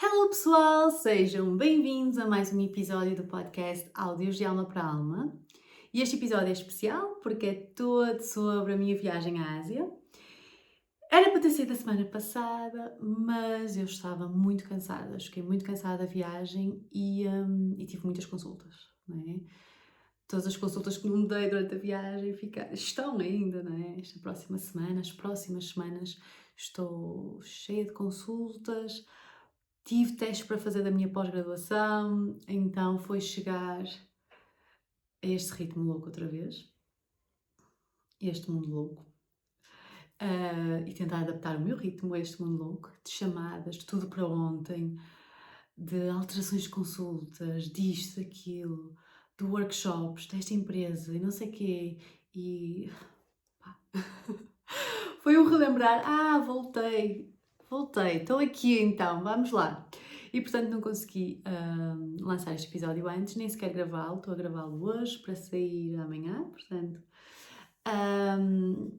Hello pessoal, sejam bem-vindos a mais um episódio do podcast Áudios de Alma para Alma. E este episódio é especial porque é todo sobre a minha viagem à Ásia. Era para ter sido a semana passada, mas eu estava muito cansada, fiquei muito cansada da viagem e tive muitas consultas, não é? Todas as consultas que não dei durante a viagem estão ainda, não é? Esta próxima semana, as próximas semanas, estou cheia de consultas. Tive testes para fazer da minha pós-graduação, então foi chegar a este ritmo louco outra vez, este mundo louco, e tentar adaptar o meu ritmo a este mundo louco, de chamadas, de tudo para ontem, de alterações de consultas, disto, daquilo, de workshops, desta empresa e não sei o quê, e pá, foi um relembrar, voltei, estou aqui então, vamos lá. E portanto não consegui lançar este episódio antes, nem sequer gravá-lo, estou a gravá-lo hoje para sair amanhã, portanto. ahm,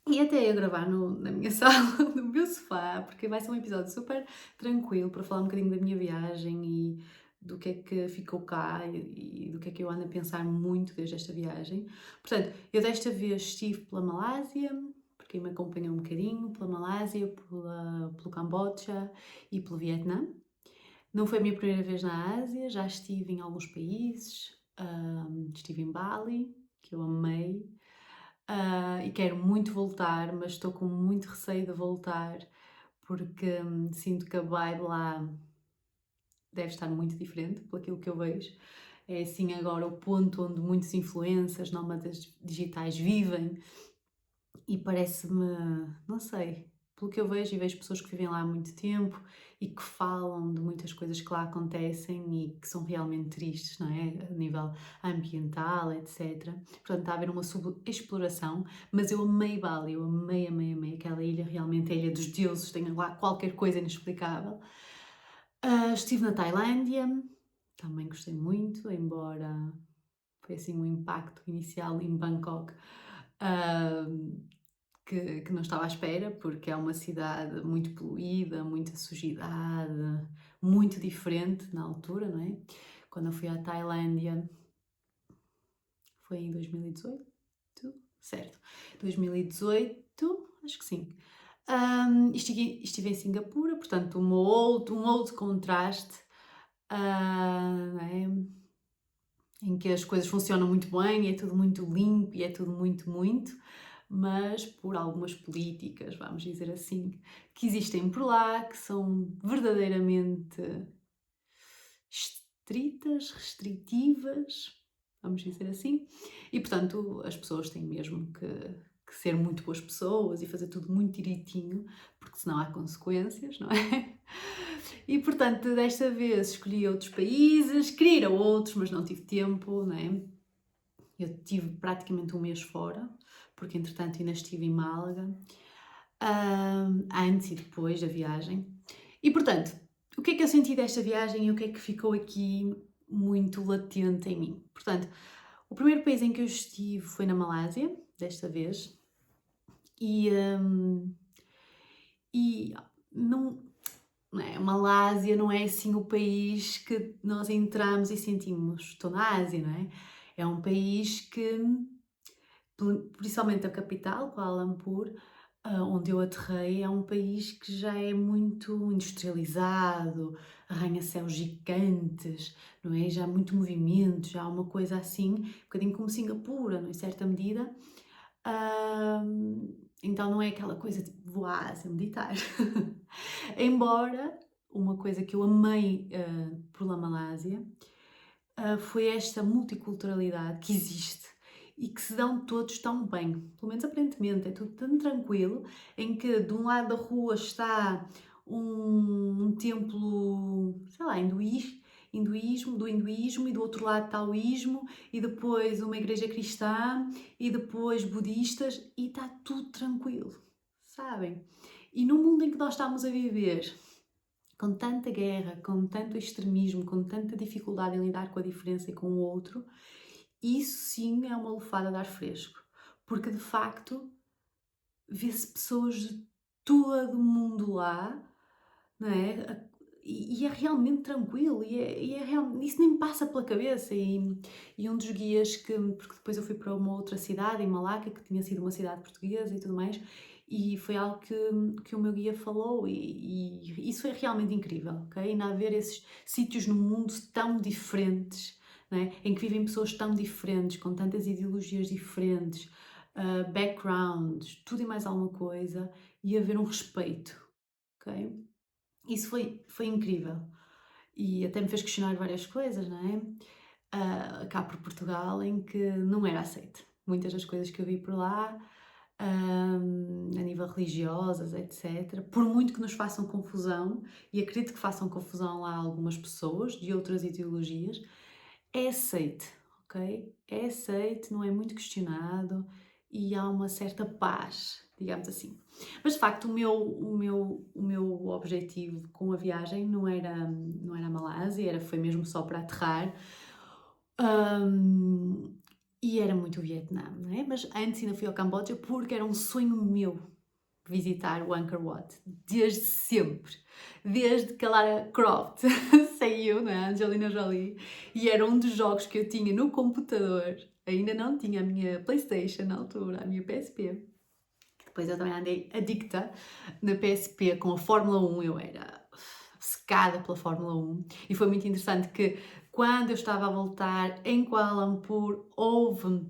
e até ia gravar na minha sala, no meu sofá, porque vai ser um episódio super tranquilo para falar um bocadinho da minha viagem e do que é que ficou cá e do que é que eu ando a pensar muito desde esta viagem. Portanto, eu desta vez estive pela Malásia, porque me acompanhou um bocadinho, pela Malásia, pelo Camboja e pelo Vietnã. Não foi a minha primeira vez na Ásia, já estive em alguns países, estive em Bali, que eu amei, e quero muito voltar, mas estou com muito receio de voltar, porque sinto que a vibe lá deve estar muito diferente pelo aquilo que eu vejo. É assim agora o ponto onde muitos influencers, nómadas digitais vivem e parece-me, não sei, pelo que eu vejo e vejo pessoas que vivem lá há muito tempo e que falam de muitas coisas que lá acontecem e que são realmente tristes, não é? A nível ambiental, etc. Portanto, está a haver uma subexploração, mas eu amei Bali, eu amei, amei, amei aquela ilha, realmente a ilha dos deuses, tem lá qualquer coisa inexplicável. Estive na Tailândia, também gostei muito, embora foi assim um impacto inicial em Bangkok. Uh, que não estava à espera, porque é uma cidade muito poluída, muita sujidade, muito diferente na altura, não é? Quando eu fui à Tailândia, foi em 2018, certo? 2018, acho que sim. Estive em Singapura, portanto, um outro contraste, não é? Em que as coisas funcionam muito bem, é tudo muito limpo e é tudo muito, muito, mas por algumas políticas, vamos dizer assim, que existem por lá, que são verdadeiramente estritas, restritivas, vamos dizer assim, e portanto as pessoas têm mesmo que ser muito boas pessoas e fazer tudo muito direitinho, porque senão há consequências, não é? E portanto, desta vez escolhi outros países, queria ir a outros, mas não tive tempo, não é? Eu tive praticamente um mês fora, porque entretanto ainda estive em Málaga, antes e depois da viagem. E portanto, o que é que eu senti desta viagem e o que é que ficou aqui muito latente em mim? Portanto, o primeiro país em que eu estive foi na Malásia, desta vez, e, e não, não é? A Malásia não é assim o país que nós entramos e sentimos, estou na Ásia, não é? É um país que, principalmente a capital, Kuala Lumpur, onde eu aterrei, é um país que já é muito industrializado, arranha-céus gigantes, não é? Já há muito movimento, já há uma coisa assim, um bocadinho como Singapura, não é? Em certa medida. Então não é aquela coisa de voar, sem meditar. Embora uma coisa que eu amei por La Malásia foi esta multiculturalidade que existe e que se dão todos tão bem, pelo menos aparentemente, é tudo tão tranquilo, em que de um lado da rua está um templo, sei lá, do hinduísmo e do outro lado taoísmo e depois uma igreja cristã e depois budistas e está tudo tranquilo, sabem? E no mundo em que nós estamos a viver, com tanta guerra, com tanto extremismo, com tanta dificuldade em lidar com a diferença e com o outro, isso sim é uma lufada de ar fresco, porque de facto vê-se pessoas de todo o mundo lá, não é? e é realmente tranquilo, isso nem me passa pela cabeça. E um dos guias porque depois eu fui para uma outra cidade, em Malaca, que tinha sido uma cidade portuguesa e tudo mais, e foi algo que o meu guia falou, e isso é realmente incrível, ok? Ainda haver esses sítios no mundo tão diferentes, não é? Em que vivem pessoas tão diferentes, com tantas ideologias diferentes, backgrounds, tudo e mais alguma coisa, e haver um respeito, ok? Isso foi incrível e até me fez questionar várias coisas, não é? Cá por Portugal, em que não era aceito. Muitas das coisas que eu vi por lá, a nível religiosas, etc. Por muito que nos façam confusão, e acredito que façam confusão lá a algumas pessoas de outras ideologias, é aceito, ok? É aceito, não é muito questionado e há uma certa paz, digamos assim. Mas de facto o meu objetivo com a viagem não era a Malásia, foi mesmo só para aterrar. Hum, e era muito o Vietnã, não é? Mas antes ainda fui ao Camboja porque era um sonho meu visitar o Angkor Wat, desde sempre, desde que a Lara Croft saiu, né, a Angelina Jolie, e era um dos jogos que eu tinha no computador, ainda não tinha a minha Playstation na altura, a minha PSP, que depois eu também andei adicta na PSP com a Fórmula 1, eu era secada pela Fórmula 1, e foi muito interessante que quando eu estava a voltar em Kuala Lumpur, houve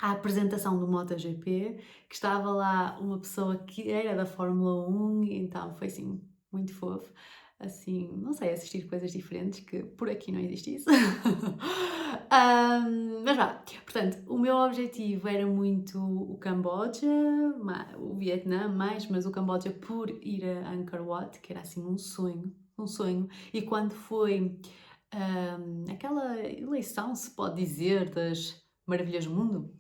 a apresentação do MotoGP, que estava lá uma pessoa que era da Fórmula 1, e então foi assim, muito fofo. Assim, não sei, assistir coisas diferentes, que por aqui não existe isso. Mas vá, portanto, o meu objetivo era muito o Camboja, o Vietnã mais, mas o Camboja por ir a Angkor Wat, que era assim um sonho, um sonho. E quando foi aquela eleição, se pode dizer, das Maravilhas do Mundo,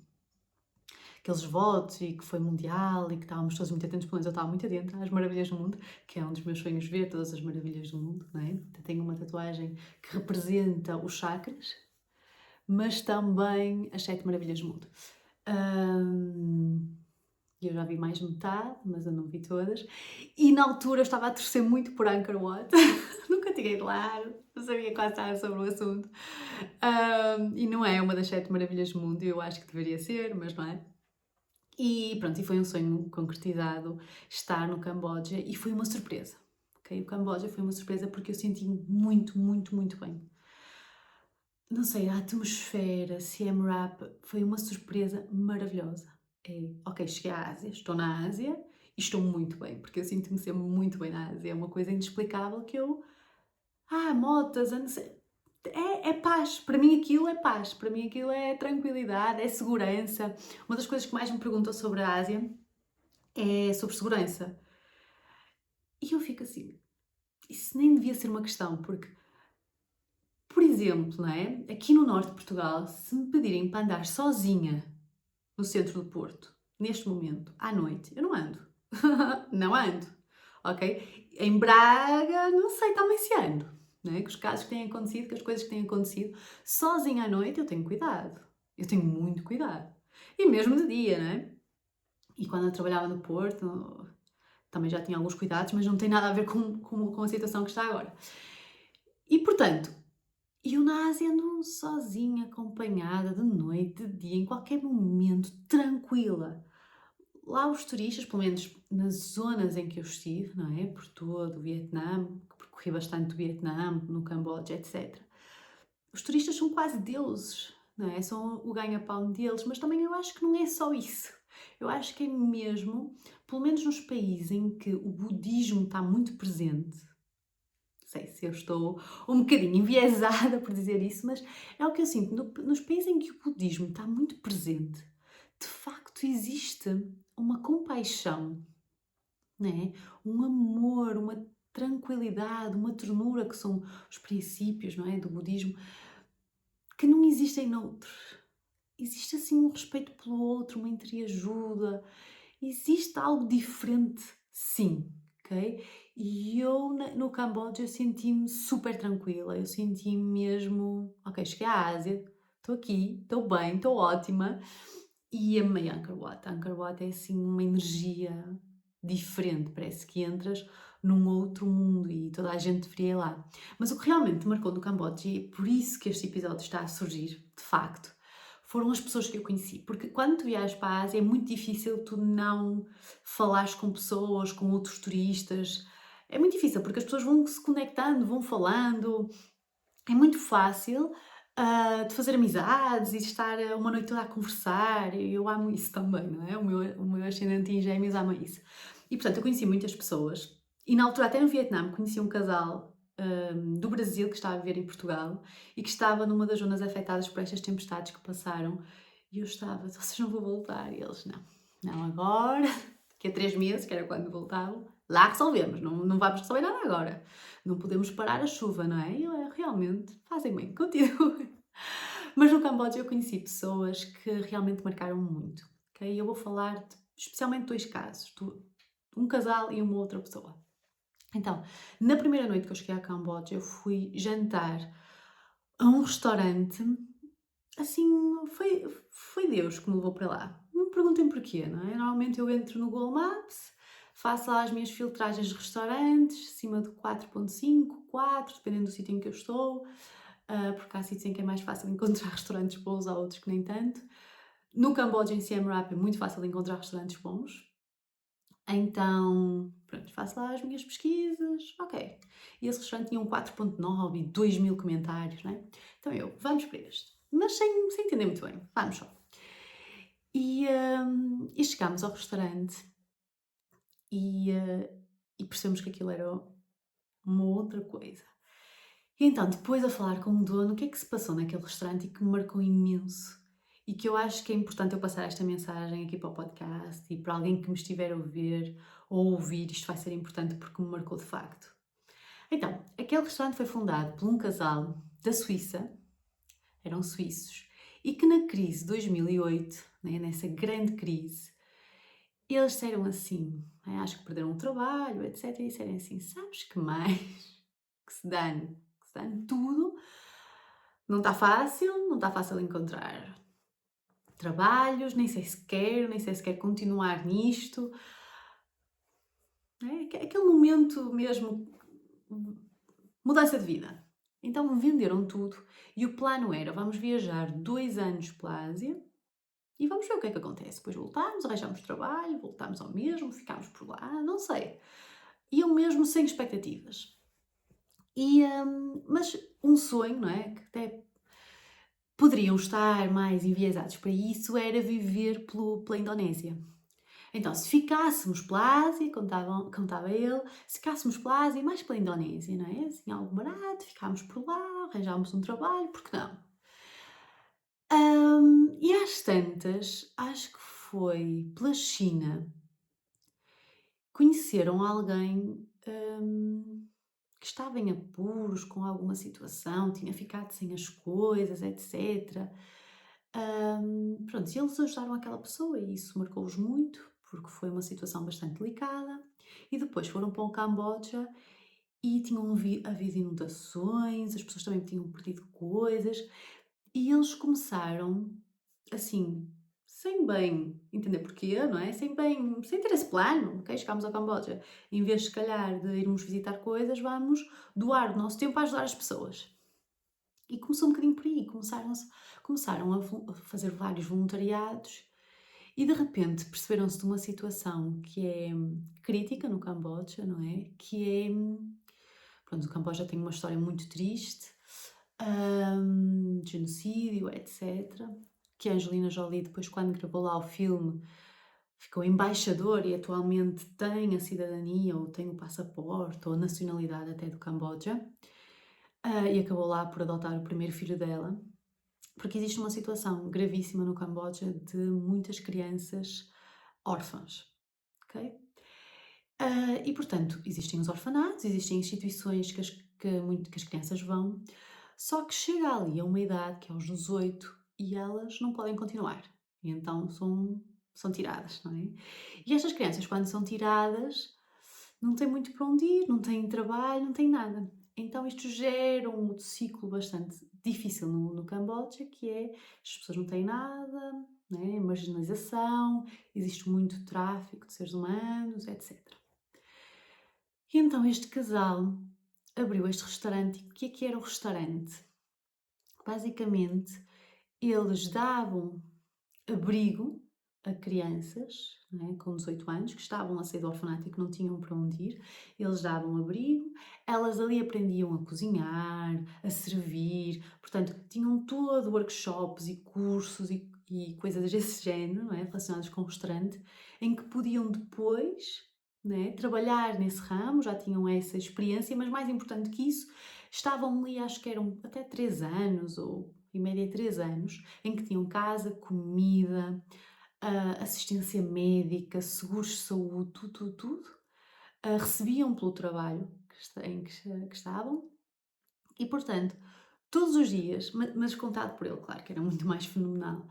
aqueles votos e que foi mundial e que estávamos todos muito atentos, pelo menos eu estava muito atenta às maravilhas do mundo, que é um dos meus sonhos ver todas as maravilhas do mundo, não é? Tenho uma tatuagem que representa os chakras, mas também as 7 maravilhas do mundo. Eu já vi mais de metade, mas eu não vi todas. E na altura eu estava a torcer muito por Angkor Wat. Nunca tinha ido lá, não sabia quase nada sobre o assunto. E não é uma das 7 maravilhas do mundo, eu acho que deveria ser, mas não é. E pronto, e foi um sonho concretizado estar no Camboja e foi uma surpresa. Okay? O Camboja foi uma surpresa porque eu senti muito, muito, muito bem. Não sei, a atmosfera, Siem Reap, foi uma surpresa maravilhosa. Ok, cheguei à Ásia, estou na Ásia e estou muito bem, porque eu sinto-me sempre muito bem na Ásia. É uma coisa inexplicável que eu. Motas, eu não sei. É paz, para mim aquilo é paz, para mim aquilo é tranquilidade, é segurança. Uma das coisas que mais me perguntam sobre a Ásia é sobre segurança. E eu fico assim, isso nem devia ser uma questão, porque, por exemplo, não é? Aqui no norte de Portugal, se me pedirem para andar sozinha no centro do Porto, neste momento, à noite, eu não ando. Não ando, ok? Em Braga, não sei, também se ando, não é? Com os casos que têm acontecido, com as coisas que têm acontecido, sozinha à noite eu tenho cuidado. Eu tenho muito cuidado. E mesmo de dia, não é? E quando eu trabalhava no Porto, também já tinha alguns cuidados, mas não tem nada a ver com a situação que está agora. E portanto, eu na Ásia ando sozinha, acompanhada, de noite, de dia, em qualquer momento, tranquila. Lá os turistas, pelo menos nas zonas em que eu estive, não é? Por todo o Vietnã, que percorri bastante o Vietnã, no Camboja, etc. Os turistas são quase deuses, não é? São o ganha-pão deles, mas também eu acho que não é só isso. Eu acho que é mesmo, pelo menos nos países em que o budismo está muito presente, não sei se eu estou um bocadinho enviesada por dizer isso, mas é o que eu sinto. Nos países em que o budismo está muito presente, de facto existe uma compaixão, não é? Um amor, uma tranquilidade, uma ternura, que são os princípios, não é, do budismo, que não existem noutros. Existe assim um respeito pelo outro, uma entreajuda, existe algo diferente, sim, ok? E eu no Camboja senti-me super tranquila, eu senti-me mesmo, ok, cheguei à Ásia, estou aqui, estou bem, estou ótima, e amei Angkor Wat. Angkor Wat é assim uma energia diferente, parece que entras num outro mundo e toda a gente deveria ir lá. Mas o que realmente marcou no Camboja, e por isso que este episódio está a surgir, de facto, foram as pessoas que eu conheci. Porque quando tu viajas para a Ásia é muito difícil tu não falares com pessoas, com outros turistas. É muito difícil, porque as pessoas vão se conectando, vão falando. É muito fácil, de fazer amizades e de estar uma noite toda a conversar. E eu amo isso também, não é? O meu ascendente em Gêmeos ama isso. E portanto, eu conheci muitas pessoas e na altura, até no Vietnã, conheci um casal, do Brasil que estava a viver em Portugal e que estava numa das zonas afetadas por estas tempestades que passaram. E eu estava: "Vocês não vão voltar?" E eles: "Não, não agora, daqui a 3 meses", que era quando voltavam, "lá resolvemos, não vamos resolver nada agora. Não podemos parar a chuva", não é? E eu: "É, realmente, fazem bem, continuem." Mas no Camboja eu conheci pessoas que realmente marcaram muito, ok? Eu vou falar de especialmente 2 casos, um casal e uma outra pessoa. Então, na primeira noite que eu cheguei a Camboja, eu fui jantar a um restaurante, assim, foi Deus que me levou para lá. Não me perguntem porquê, não é? Normalmente eu entro no Google Maps, faço lá as minhas filtragens de restaurantes, acima de 4.5, 4, dependendo do sítio em que eu estou, porque há sítios em que é mais fácil encontrar restaurantes bons, há outros que nem tanto. No Camboja, em Siem Reap, é muito fácil encontrar restaurantes bons. Então, pronto, faço lá as minhas pesquisas, ok. E esse restaurante tinha um 4.9 e 2.000 comentários, não é? Então eu, vamos para este. Mas sem entender muito bem, vamos só. E chegámos ao restaurante e percebemos que aquilo era uma outra coisa. E então, depois a falar com o dono, o que é que se passou naquele restaurante e que me marcou imenso? E que eu acho que é importante eu passar esta mensagem aqui para o podcast e para alguém que me estiver a ver ou ouvir, isto vai ser importante porque me marcou de facto. Então, aquele restaurante foi fundado por um casal da Suíça, eram suíços, e que na crise de 2008, né, nessa grande crise, eles disseram assim, acho que perderam o trabalho, etc. E disseram assim: "Sabes que mais? Que se dane tudo. Não está fácil encontrar trabalhos, nem sei se quero continuar nisto." É aquele momento mesmo, mudança de vida. Então venderam tudo e o plano era: vamos viajar 2 anos pela Ásia e vamos ver o que é que acontece. Depois voltámos, arranjámos trabalho, voltámos ao mesmo, ficámos por lá, não sei. Iam mesmo sem expectativas. Mas um sonho, não é? Que até poderiam estar mais enviesados para isso, era viver pela Indonésia. Então, se ficássemos pela Ásia, contava ele, se ficássemos pela Ásia, mais pela Indonésia, não é? Assim, algo barato, ficámos por lá, arranjámos um trabalho, por que não? E às tantas, acho que foi pela China, conheceram alguém, que estava em apuros com alguma situação, tinha ficado sem as coisas, etc. Pronto, e eles ajudaram aquela pessoa e isso marcou-os muito, porque foi uma situação bastante delicada. E depois foram para o Camboja e tinham havido inundações, as pessoas também tinham perdido coisas, e eles começaram assim, sem bem entender porquê, não é? Sem ter esse plano, ok? Chegámos ao Camboja, em vez se calhar de irmos visitar coisas, vamos doar o nosso tempo a ajudar as pessoas. E começou um bocadinho por aí, começaram a fazer vários voluntariados e de repente perceberam-se de uma situação que é crítica no Camboja, não é? Que é, pronto, o Camboja tem uma história muito triste, de genocídio, etc. Que a Angelina Jolie, depois quando gravou lá o filme, ficou embaixador e atualmente tem a cidadania ou tem o passaporte ou a nacionalidade até do Camboja. E acabou lá por adotar o primeiro filho dela, porque existe uma situação gravíssima no Camboja de muitas crianças órfãs, ok? E portanto, existem os orfanatos, existem instituições que as crianças vão, só que chega ali a uma idade, que é aos 18, e elas não podem continuar. E então são tiradas, não é? E estas crianças, quando são tiradas, não têm muito para onde ir, não têm trabalho, não têm nada. Então isto gera um ciclo bastante difícil no Camboja, que é as pessoas não têm nada, né? Marginalização, existe muito tráfico de seres humanos, etc. E então este casal abriu este restaurante. E o que é que era o restaurante? Basicamente, eles davam abrigo a crianças, não é, com 18 anos, que estavam a sair do orfanato e que não tinham para onde ir. Eles davam abrigo, elas ali aprendiam a cozinhar, a servir, portanto, tinham todo workshops e cursos e coisas desse género, não é, relacionadas com o restaurante, em que podiam depois, né, trabalhar nesse ramo, já tinham essa experiência, mas mais importante que isso, estavam ali, acho que eram até 3 anos, ou em média 3 anos, em que tinham casa, comida, assistência médica, seguros de saúde, tudo, tudo, tudo. Recebiam pelo trabalho que estavam e, portanto, todos os dias, mas contado por ele, claro, que era muito mais fenomenal.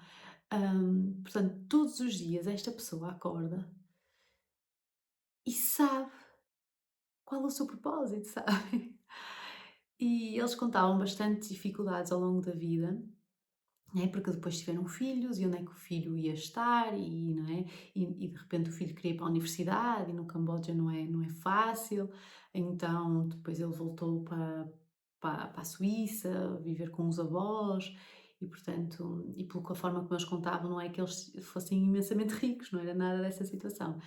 Portanto, todos os dias esta pessoa acorda e sabe qual é o seu propósito, sabe? E eles contavam bastante dificuldades ao longo da vida, né, porque depois tiveram filhos e onde é que o filho ia estar e, não é? E de repente o filho queria ir para a universidade e no Camboja não é fácil, então depois ele voltou para a Suíça, viver com os avós e portanto, e pela forma como eles contavam, não é que eles fossem imensamente ricos, não era nada dessa situação.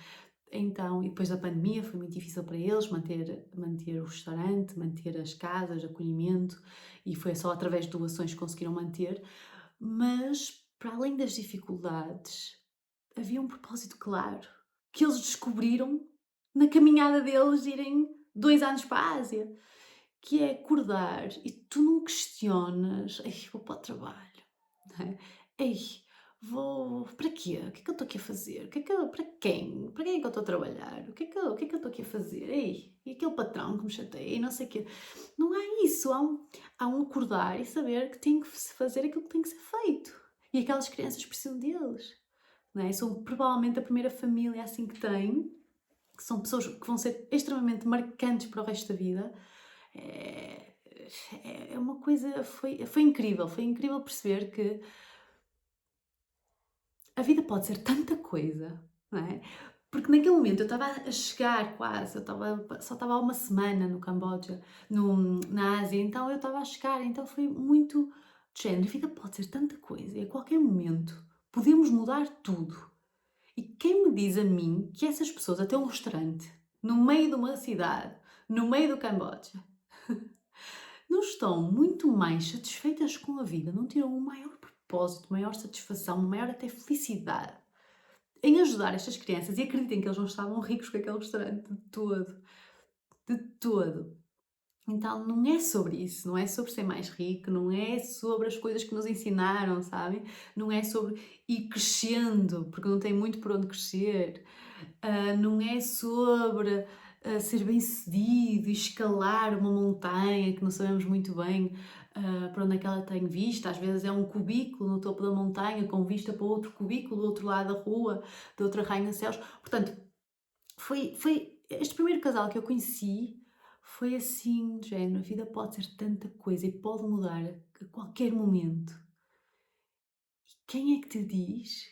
Então, e depois da pandemia foi muito difícil para eles manter o restaurante, manter as casas, acolhimento, e foi só através de doações que conseguiram manter. Mas, para além das dificuldades, havia um propósito claro, que eles descobriram na caminhada deles de irem 2 anos para a Ásia, que é acordar e tu não questionas: "Ai, vou para o trabalho", não é? "Ei, vou para quê? O que é que eu estou aqui a fazer? O que é que eu para quem? Para quem é que eu estou a trabalhar? O que é que eu estou aqui a fazer? Ei, e aquele patrão que me chateia e não sei o quê". Não há isso, há um acordar e saber que tem que se fazer aquilo que tem que ser feito. E aquelas crianças precisam deles, não é? São provavelmente a primeira família assim que têm, que são pessoas que vão ser extremamente marcantes para o resto da vida. É, é uma coisa, foi incrível perceber que a vida pode ser tanta coisa, não é? Porque naquele momento eu estava a chegar quase, só estava há uma semana no Camboja, na Ásia, então eu estava a chegar, então foi muito de género, a vida pode ser tanta coisa e a qualquer momento podemos mudar tudo. E quem me diz a mim que essas pessoas, até um restaurante, no meio de uma cidade, no meio do Camboja, não estão muito mais satisfeitas com a vida, não tiram um maior propósito, maior satisfação, maior até felicidade em ajudar estas crianças, e acreditem que eles não estavam ricos com aquele restaurante de todo, de todo. Então não é sobre isso, não é sobre ser mais rico, não é sobre as coisas que nos ensinaram, sabem? Não é sobre ir crescendo, porque não tem muito por onde crescer. Não é sobre ser bem-sucedido e escalar uma montanha que não sabemos muito bem para onde é que ela tem vista. Às vezes é um cubículo no topo da montanha com vista para outro cubículo do outro lado da rua, de outra arranha-céus. Portanto, foi este primeiro casal que eu conheci foi assim, de género, a vida pode ser tanta coisa e pode mudar a qualquer momento. Quem é que te diz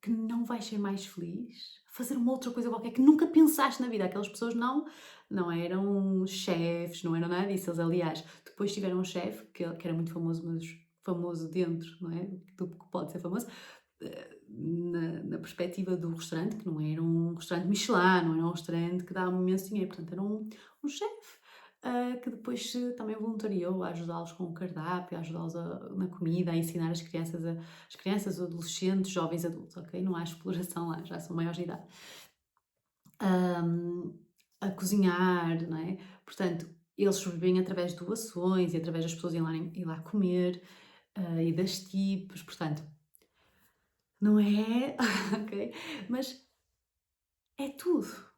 que não vais ser mais feliz a fazer uma outra coisa qualquer que nunca pensaste na vida? Aquelas pessoas não eram chefes, não eram nada disso. Eles, aliás, depois tiveram um chefe que era muito famoso, mas famoso dentro, não é? Do que pode ser famoso, na perspectiva do restaurante, que não era um restaurante Michelin, não era um restaurante que dava imenso dinheiro, portanto era um chefe que depois se também voluntariou a ajudá-los com o cardápio, a ajudá-los na comida, a ensinar as crianças, adolescentes, jovens adultos, ok? Não há exploração lá, já são maiores de idade. Ahm, a cozinhar, não é? Portanto, eles sobrevivem através de doações e através das pessoas ir lá comer e das tipos, portanto, não é, ok? Mas é tudo.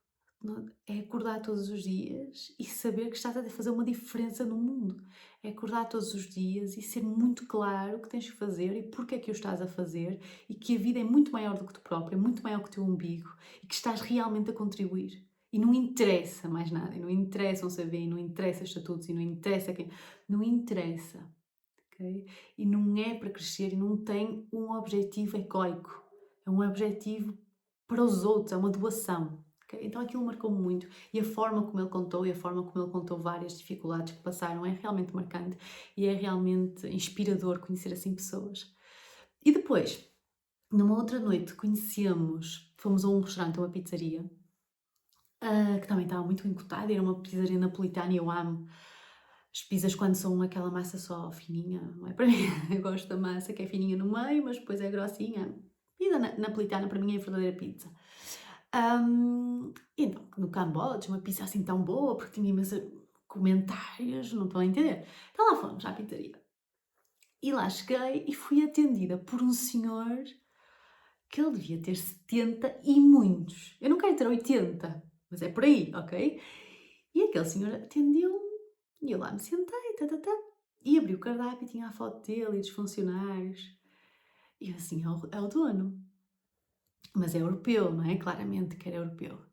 É acordar todos os dias e saber que estás a fazer uma diferença no mundo. É acordar todos os dias e ser muito claro o que tens que fazer e porque é que o estás a fazer e que a vida é muito maior do que tu próprio, é muito maior que o teu umbigo e que estás realmente a contribuir. E não interessa mais nada, e não interessa um CV, e não interessa estatutos, e não interessa quem. Não interessa, ok? E não é para crescer e não tem um objetivo egoico. É um objetivo para os outros, é uma doação. ok? Então aquilo marcou-me muito e a forma como ele contou e a forma como ele contou várias dificuldades que passaram é realmente marcante e é realmente inspirador conhecer assim pessoas. E depois, numa outra noite, fomos a um restaurante, a uma pizzaria, que também estava muito bem cotada, era uma pizzaria napolitana e eu amo as pizzas quando são aquela massa só fininha, não é para mim. Eu gosto da massa que é fininha no meio, mas depois é grossinha. Pizza napolitana para mim é a verdadeira pizza. Então, no Camboja, uma pizza assim tão boa, porque tinha imensos comentários, não estou a entender. Então lá fomos à pizzaria. E lá cheguei e fui atendida por um senhor que ele devia ter 70 e muitos. Eu não quero ter 80, mas é por aí, ok? E aquele senhor atendeu-me e eu lá me sentei, e abri o cardápio e tinha a foto dele e dos funcionários. E eu assim, é o dono. Mas é europeu, não é? Claramente que era europeu.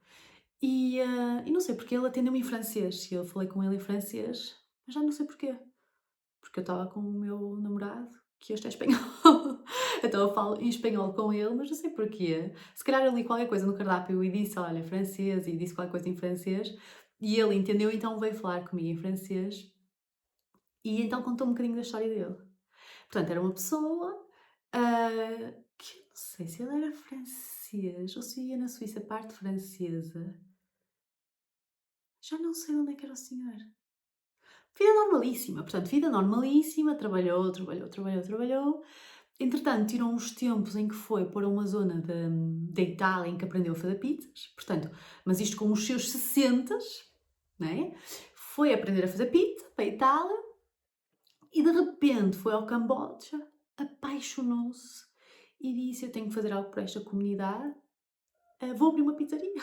E não sei porque ele atendeu-me em francês. E eu falei com ele em francês, mas já não sei porquê. Porque eu estava com o meu namorado, que este é espanhol. Então eu falo em espanhol com ele, mas não sei porquê. Se calhar eu li qualquer coisa no cardápio e disse, olha, francês, e disse qualquer coisa em francês. E ele entendeu, então veio falar comigo em francês. E então contou um bocadinho da história dele. Portanto, era uma pessoa que eu não sei se ele era francês ou se ia na Suíça, parte francesa. Já não sei onde é que era o senhor. Vida normalíssima, portanto, vida normalíssima, trabalhou. Entretanto, tirou uns tempos em que foi para uma zona da Itália em que aprendeu a fazer pizzas, portanto, mas isto com os seus 60, né? Foi aprender a fazer pizza para a Itália e de repente foi ao Camboja, apaixonou-se e disse: eu tenho que fazer algo para esta comunidade, vou abrir uma pizzaria.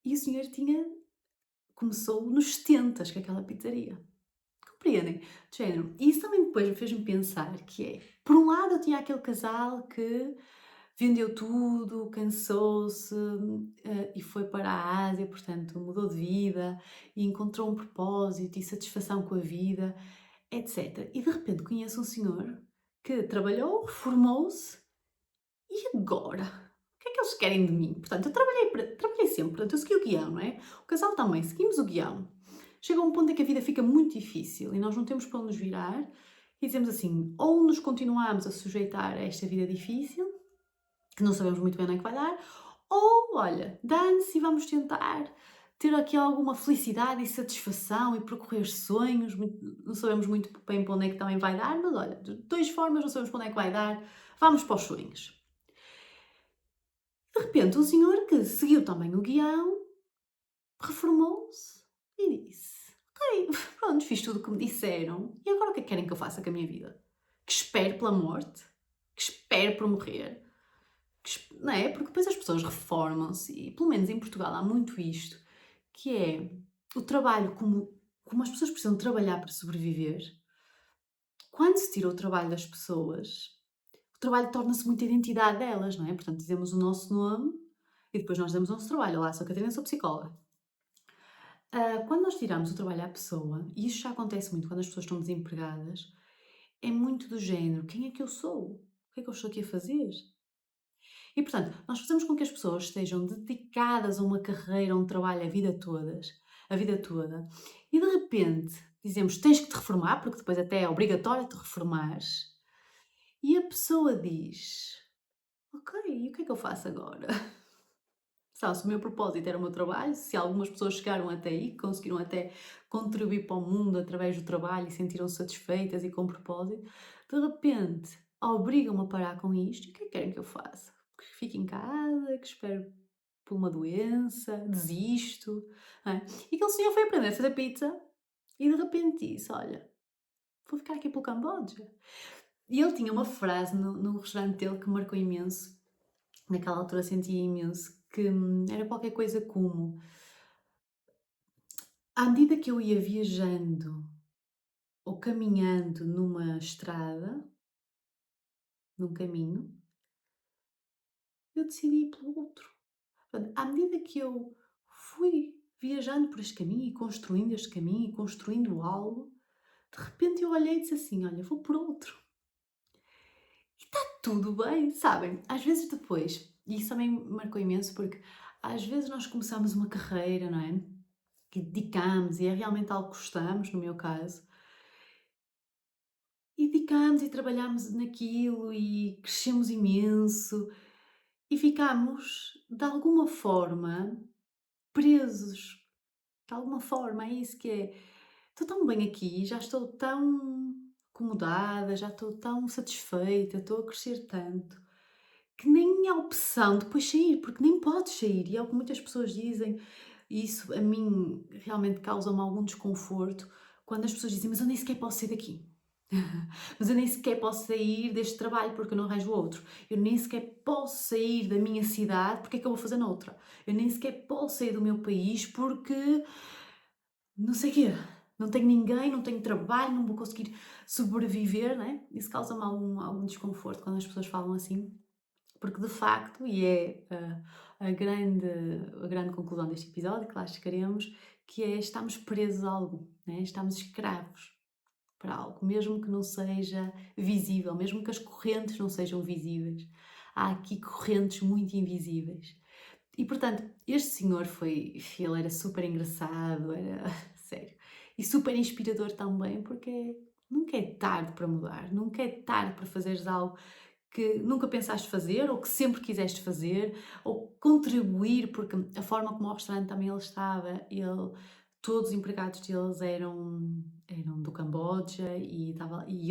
E o senhor começou nos 70 com aquela pizzaria. Compreendem? De género. E isso também depois me fez-me pensar que por um lado eu tinha aquele casal que vendeu tudo, cansou-se, e foi para a Ásia, portanto mudou de vida e encontrou um propósito e satisfação com a vida, etc. E de repente conheço um senhor que trabalhou, formou-se e agora? O que é que eles querem de mim? Portanto, eu trabalhei sempre, portanto eu segui o guião, não é? O casal também, seguimos o guião. Chega a um ponto em que a vida fica muito difícil e nós não temos para onde nos virar e dizemos assim, ou nos continuamos a sujeitar a esta vida difícil, que não sabemos muito bem onde é que vai dar, ou, olha, dane-se e vamos tentar ter aqui alguma felicidade e satisfação e percorrer sonhos, não sabemos muito bem para onde é que também vai dar, mas olha, de duas formas não sabemos para onde é que vai dar, vamos para os sonhos. De repente, o senhor que seguiu também o guião, reformou-se e disse, ok, pronto, fiz tudo o que me disseram, e agora o que é que querem que eu faça com a minha vida? Que espere pela morte? Que espere por morrer? Não é? Porque depois as pessoas reformam-se e, pelo menos em Portugal, há muito isto, que é o trabalho, como as pessoas precisam trabalhar para sobreviver, quando se tira o trabalho das pessoas, o trabalho torna-se muito a identidade delas, não é? Portanto, dizemos o nosso nome e depois nós damos o nosso trabalho. Olá, sou a Catarina, sou psicóloga. Quando nós tiramos o trabalho à pessoa, e isso já acontece muito quando as pessoas estão desempregadas, é muito do género: quem é que eu sou? O que é que eu estou aqui a fazer? E, portanto, nós fazemos com que as pessoas estejam dedicadas a uma carreira, a um trabalho a vida toda, e de repente dizemos tens que te reformar, porque depois até é obrigatório te reformares, e a pessoa diz: ok, e o que é que eu faço agora? Sabe, se o meu propósito era o meu trabalho, se algumas pessoas chegaram até aí, conseguiram até contribuir para o mundo através do trabalho e sentiram-se satisfeitas e com propósito, de repente obrigam-me a parar com isto, e o que é que querem que eu faça? Que fique em casa, que espero por uma doença, desisto, não é? E aquele senhor foi aprender a fazer pizza e de repente disse, olha, vou ficar aqui pelo Camboja. E ele tinha uma frase no restaurante dele que me marcou imenso, naquela altura sentia imenso, que era qualquer coisa como: à medida que eu ia viajando ou caminhando numa estrada, num caminho, eu decidi ir pelo outro. Portanto, à medida que eu fui viajando por este caminho e construindo este caminho e construindo algo, de repente eu olhei e disse assim: olha, vou por outro. E está tudo bem, sabem? Às vezes depois, e isso também me marcou imenso porque às vezes nós começamos uma carreira, não é? Que dedicamos e é realmente algo que gostamos, no meu caso, e dedicamos e trabalhamos naquilo e crescemos imenso e ficamos, de alguma forma, presos. De alguma forma, é isso que é. Estou tão bem aqui, já estou tão acomodada, já estou tão satisfeita, estou a crescer tanto, que nem há opção de depois sair, porque nem podes sair. E é o que muitas pessoas dizem, e isso a mim realmente causa-me algum desconforto, quando as pessoas dizem, mas eu nem sequer posso sair daqui. Mas eu nem sequer posso sair deste trabalho porque eu não arranjo outro. Eu nem sequer posso sair da minha cidade porque é que eu vou fazer noutra. Eu nem sequer posso sair do meu país porque não sei o quê. Não tenho ninguém, não tenho trabalho, não vou conseguir sobreviver, né? Isso causa-me algum desconforto quando as pessoas falam assim. Porque de facto, e é a grande conclusão deste episódio, que lá chegaremos, que é estamos presos a algo, né? Estamos escravos para algo, mesmo que não seja visível, mesmo que as correntes não sejam visíveis. Há aqui correntes muito invisíveis. E portanto, este senhor ele era super engraçado, era sério, e super inspirador também, porque nunca é tarde para mudar, nunca é tarde para fazeres algo que nunca pensaste fazer ou que sempre quiseste fazer, ou contribuir, porque a forma como o restaurante também ele estava, todos os empregados deles eram do Camboja e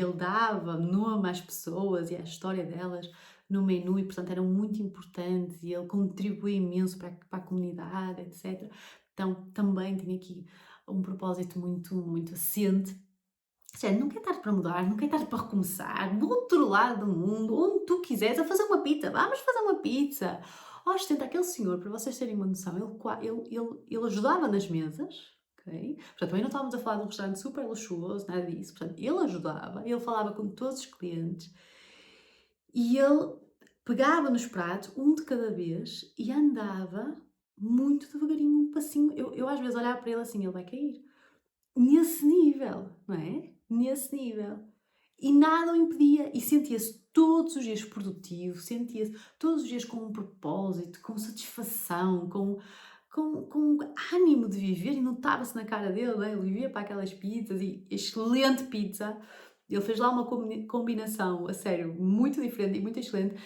ele dava nome às pessoas e à história delas no menu e portanto eram muito importantes e ele contribuía imenso para a comunidade, etc. Então também tinha aqui um propósito muito, muito assente. Sério, nunca é tarde para mudar, nunca é tarde para recomeçar, do outro lado do mundo, onde tu quiseres, a fazer uma pizza, vamos fazer uma pizza. Ostenta, aquele senhor, para vocês terem uma noção, ele ajudava nas mesas, ok? Portanto, também não estávamos a falar de um restaurante super luxuoso, nada disso. Portanto, ele ajudava, ele falava com todos os clientes e ele pegava nos pratos, um de cada vez, e andava muito devagarinho, um passinho. Eu às vezes olhava para ele assim, ele vai cair. Nesse nível, não é? Nesse nível. E nada o impedia. E sentia-se todos os dias produtivo, sentia-se todos os dias com um propósito, com satisfação, com ânimo de viver. E notava-se na cara dele, não é? Ele vivia para aquelas pizzas e excelente pizza. Ele fez lá uma combinação, a sério, muito diferente e muito excelente,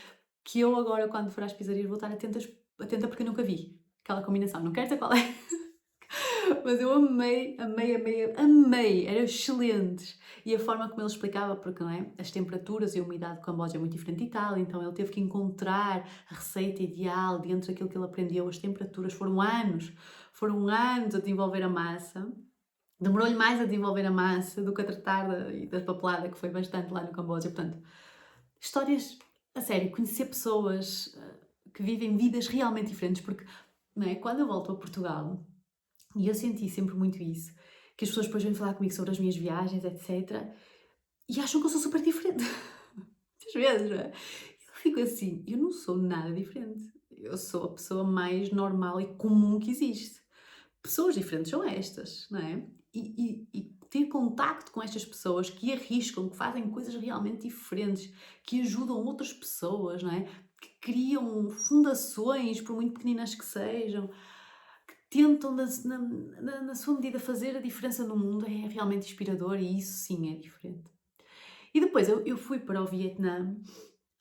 que eu agora, quando for às pizzarias, vou estar atenta porque eu nunca vi aquela combinação. Não quero dizer qual é, mas eu amei, amei, amei, amei, eram excelentes. E a forma como ele explicava, porque não é? As temperaturas e a umidade do Camboja é muito diferente de Itália, então ele teve que encontrar a receita ideal dentro daquilo que ele aprendeu. As temperaturas foram anos a desenvolver a massa. Demorou-lhe mais a desenvolver a massa do que a tratar da papelada, que foi bastante lá no Camboja. Portanto, histórias, a sério, conhecer pessoas que vivem vidas realmente diferentes, porque não é? Quando eu volto a Portugal, e eu senti sempre muito isso, que as pessoas depois vêm falar comigo sobre as minhas viagens, etc. E acham que eu sou super diferente. Muitas vezes, não é? Eu fico assim, eu não sou nada diferente. Eu sou a pessoa mais normal e comum que existe. Pessoas diferentes são estas, não é? E ter contacto com estas pessoas que arriscam, que fazem coisas realmente diferentes, que ajudam outras pessoas, não é? Que criam fundações, por muito pequeninas que sejam, tentam, na sua medida, fazer a diferença no mundo, é realmente inspirador e isso sim é diferente. E depois eu fui para o Vietnã,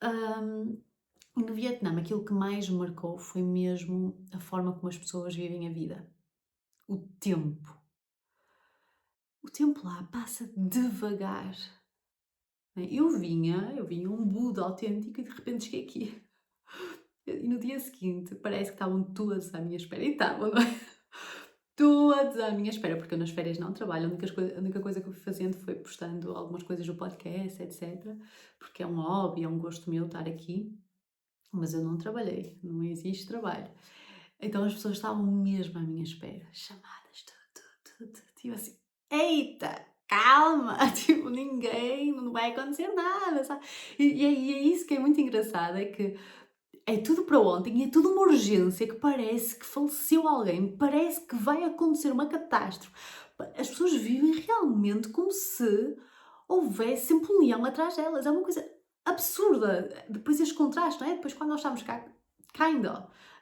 e no Vietnã aquilo que mais me marcou foi mesmo a forma como as pessoas vivem a vida. O tempo. O tempo lá passa devagar. Né? Eu vinha um Buda autêntico e de repente cheguei aqui. E no dia seguinte parece que estavam todos à minha espera. E estavam, não é? Todos à minha espera, porque eu nas férias não trabalho. A única coisa que eu fui fazendo foi postando algumas coisas do podcast, etc. Porque é um hobby, é um gosto meu estar aqui. Mas eu não trabalhei, não existe trabalho. Então as pessoas estavam mesmo à minha espera. Chamadas, tudo. Tipo assim, eita, calma! Tipo, ninguém, não vai acontecer nada, sabe? E é isso que é muito engraçado, é que é tudo para ontem e é tudo uma urgência que parece que faleceu alguém, parece que vai acontecer uma catástrofe. As pessoas vivem realmente como se houvesse sempre um leão atrás delas. É uma coisa absurda. Depois este contraste, não é? Depois quando nós estamos cá,